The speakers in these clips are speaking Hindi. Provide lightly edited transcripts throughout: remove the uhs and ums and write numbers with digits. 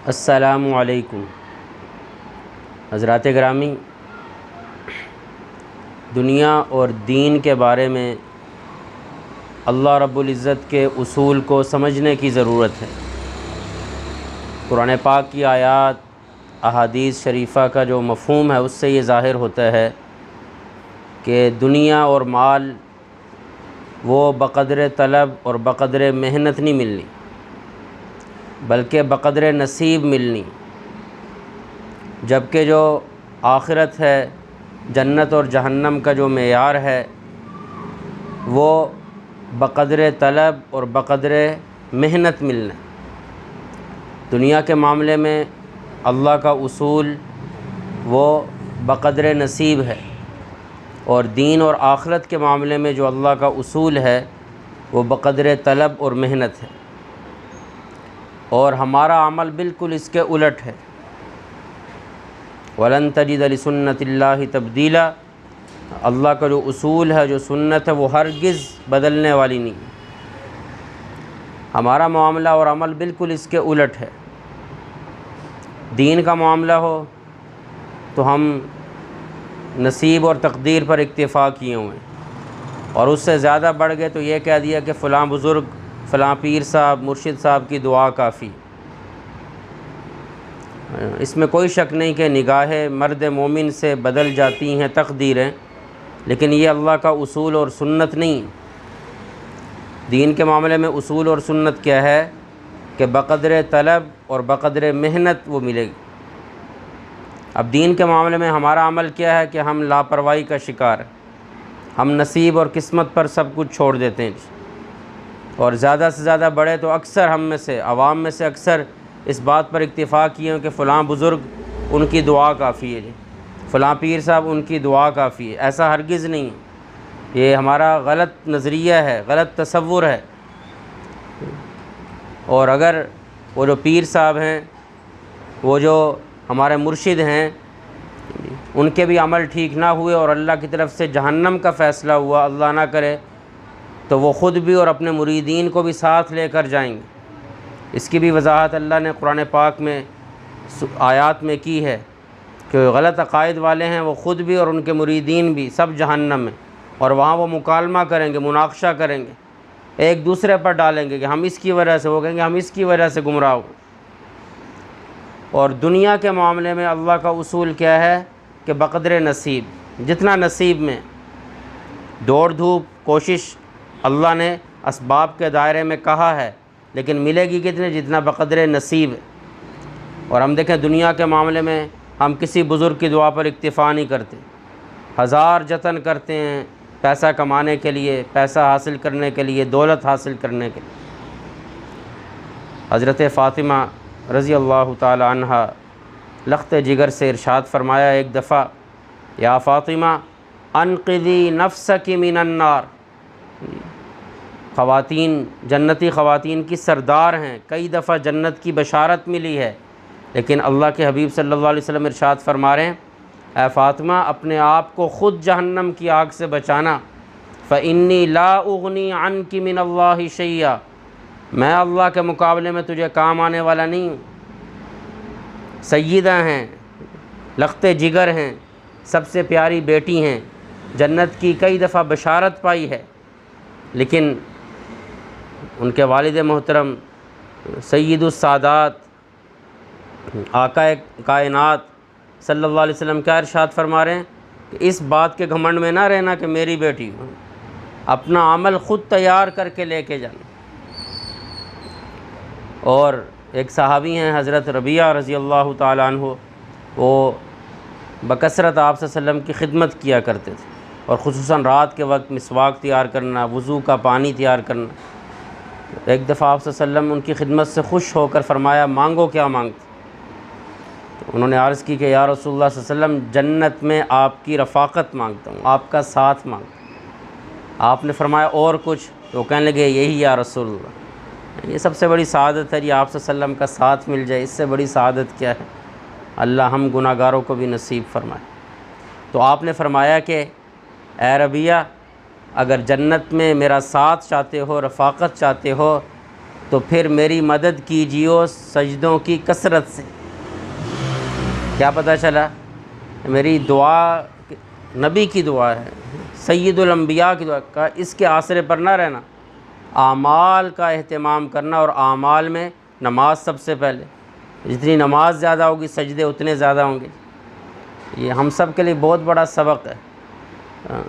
अस्सलामु अलैकुम हज़रात गिरामी, दुनिया और दीन के बारे में अल्लाह रब्बुल इज़्ज़त के उसूल को समझने की ज़रूरत है। कुरान पाक की आयात, अहादीस शरीफ़ा का जो मफ़हूम है उससे ये ज़ाहिर होता है कि दुनिया और माल वो बक़द्र तलब और बक़द्र मेहनत नहीं मिलनी, बल्कि बक़द्र नसीब मिलनी। जबकि जो आखिरत है, जन्नत और जहन्नम का जो मेयार है वो बक़द्र तलब और बक़द्र मेहनत मिलना। दुनिया के मामले में अल्लाह का उसूल वो बक़द्र नसीब है, और दीन और आखिरत के मामले में जो अल्लाह का उसूल है वो बक़द्र तलब और मेहनत है। और हमारा अमल बिल्कुल इसके उलट है। वलन तजिद लिसुन्नतिल्लाहि तब्दीला, अल्लाह का जो उसूल है, जो सुन्नत है, वो हरगिज़ बदलने वाली नहीं। हमारा मामला और अमल बिल्कुल इसके उलट है। दीन का मामला हो तो हम नसीब और तकदीर पर इक्तिफ़ा किए हुए हैं, और उससे ज़्यादा बढ़ गए तो ये कह दिया कि फ़लाँ बुज़ुर्ग, फ़लाँ पीर साहब, मुर्शिद साहब की दुआ काफ़ी। इसमें कोई शक नहीं कि निगाह मर्द मोमिन से बदल जाती हैं तकदीरें, लेकिन ये अल्लाह का उसूल और सुन्नत नहीं। दीन के मामले में उसूल और सुन्नत क्या है कि बक़द्र तलब और बक़द्र मेहनत वो मिलेगी। अब दीन के मामले में हमारा अमल क्या है कि हम लापरवाही का शिकार, हम नसीब और किस्मत पर सब कुछ छोड़ देते हैं, और ज़्यादा से ज़्यादा बड़े तो अक्सर हम में से, आवाम में से अक्सर इस बात पर इक्तिफ़ा किए हैं कि फ़लाँ बुज़ुर्ग उनकी दुआ काफ़ी है, फ़लाँ पीर साहब उनकी दुआ काफ़ी है। ऐसा हरगिज़ नहीं, ये हमारा गलत नज़रिया है, गलत तसव्वुर है। और अगर वो जो पीर साहब हैं, वो जो हमारे मुर्शिद हैं, उनके भी अमल ठीक ना हुए और अल्लाह की तरफ से जहन्नम का फ़ैसला हुआ, अल्लाह ना करे, तो वो ख़ुद भी और अपने मुरीदीन को भी साथ लेकर जाएंगे। इसकी भी वजाहत अल्लाह ने कुरान पाक में आयात में की है कि गलत अक़ायद वाले हैं वो ख़ुद भी और उनके मुरीदीन भी सब जहन्नम में, और वहाँ वो मुकालमा करेंगे, मुनाक़शा करेंगे, एक दूसरे पर डालेंगे कि हम इसकी वजह से, वो कहेंगे हम इसकी वजह से गुमराह हो। और दुनिया के मामले में अल्लाह का उसूल क्या है कि बक़द्र नसीब, जितना नसीब में दौड़ धूप कोशिश अल्लाह ने असबाब के दायरे में कहा है, लेकिन मिलेगी कितने, जितना बक़द्र नसीब। और हम देखें दुनिया के मामले में हम किसी बुज़ुर्ग की दुआ पर इक्तिफ़ा नहीं करते, हज़ार जतन करते हैं पैसा कमाने के लिए, पैसा हासिल करने के लिए, दौलत हासिल करने के लिए। हज़रत फ़ातिमा रज़ी अल्लाह ताला अन्हा लख्त जिगर से इरशाद फरमाया एक दफ़ा, या फ़ातिमा अनक़िज़ी नफ़्सकी मिनन नार। ख़वातीन, जन्नती ख़वातीन की सरदार हैं, कई दफ़ा जन्नत की बशारत मिली है, लेकिन अल्लाह के हबीब सल्लल्लाहु अलैहि वसल्लम इरशाद फरमा रहे हैं, ऐ फ़ातिमा अपने आप को ख़ुद जहन्नम की आग से बचाना। फ़इन्नी ला उग़नी अन्की मिनल्लाहि शैया, मैं अल्लाह के मुकाबले में तुझे काम आने वाला नहीं हूँ। सय्यदा हैं, लख्ते जिगर हैं, सबसे प्यारी बेटी हैं, जन्नत की कई दफ़ा बशारत पाई है, लेकिन उनके वालिद मोहतरम सय्यदुस सादात आकाए कायनात सल्लल्लाहु अलैहि वसल्लम क्या इरशाद फरमा रहे हैं कि इस बात के घमंड में ना रहना कि मेरी बेटी हूँ, अपना अमल ख़ुद तैयार करके लेके जाना। और एक सहाबी हैं हज़रत रबिया रज़ी अल्लाह ताला अन्हु, वो बकसरत आप सल्लल्लाहु अलैहि वसल्लम की खिदमत किया करते थे, और ख़ुसूसन रात के वक्त मिसवाक तैयार करना, वज़ू का पानी तैयार करना। एक दफ़ा आप सल्लल्लाहु अलैहि वसल्लम उनकी खिदमत से खुश होकर फरमाया, मांगो क्या मांगते। तो उन्होंने अर्ज़ की कि या रसूलुल्लाह सल्लल्लाहु अलैहि वसल्लम, जन्नत में आपकी रफ़ाक़त मांगता हूँ, आपका साथ मांगता हूँ। आपने फरमाया और कुछ? तो कहने लगे यही या रसूलुल्लाह, ये सबसे बड़ी सआदत है जी, आप सल्लल्लाहु अलैहि वसल्लम का साथ मिल जाए, इससे बड़ी सआदत क्या है। अल्लाह हम गुनाहगारों को भी नसीब फरमाए। तो आपने फरमाया कि ए रबिया, अगर जन्नत में मेरा साथ चाहते हो, रफ़ाक़त चाहते हो, तो फिर मेरी मदद कीजिए सजदों की कसरत से। क्या पता चला? मेरी दुआ नबी की दुआ है, सय्यदुल अंबिया की दुआ का, इसके आसरे पर ना रहना, आमाल का एहतमाम करना। और आमाल में नमाज सबसे पहले, जितनी नमाज ज़्यादा होगी सजदे उतने ज़्यादा होंगे। ये हम सब के लिए बहुत बड़ा सबक है।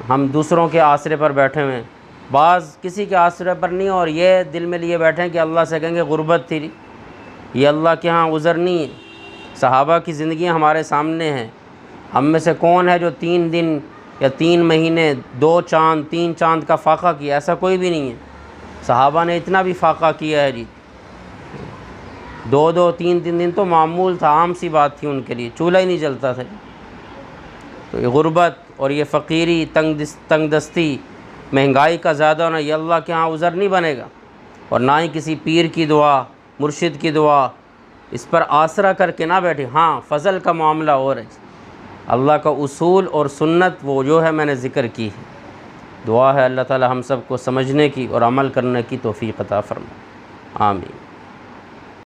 हम दूसरों के आसरे पर बैठे हुए हैं, बाज़ किसी के आसरे पर नहीं, और ये दिल में लिए बैठे हैं कि अल्लाह से कहेंगे गुर्बत थी, ये अल्लाह के यहाँ उज़र नहीं है। सहाबा की ज़िंदगी हमारे सामने है। हम में से कौन है जो 3 दिन या 3 महीने 2 चाँद 3 चाँद का फ़ाक़ा किया? ऐसा कोई भी नहीं है। सहाबा ने इतना भी फ़ाक़ा किया है जी। 2-2 3-3 दिन तो मामूल था, आम सी बात थी उनके लिए, चूल्हा ही नहीं जलता था। तो ये गुर्बत और ये फ़कीरी, तंगदस्ती, महंगाई का ज़्यादा होना, ये अल्लाह के यहाँ उज़र नहीं बनेगा। और ना ही किसी पीर की दुआ, मुर्शिद की दुआ, इस पर आसरा करके ना बैठे। हाँ, फ़ज़ल का मामला और है, अल्लाह का उसूल और सुन्नत वो जो है मैंने ज़िक्र की है। दुआ है अल्लाह ताला हम सब को समझने की और अमल करने की तौफ़ीक़ अता फ़रमाए। आमीन।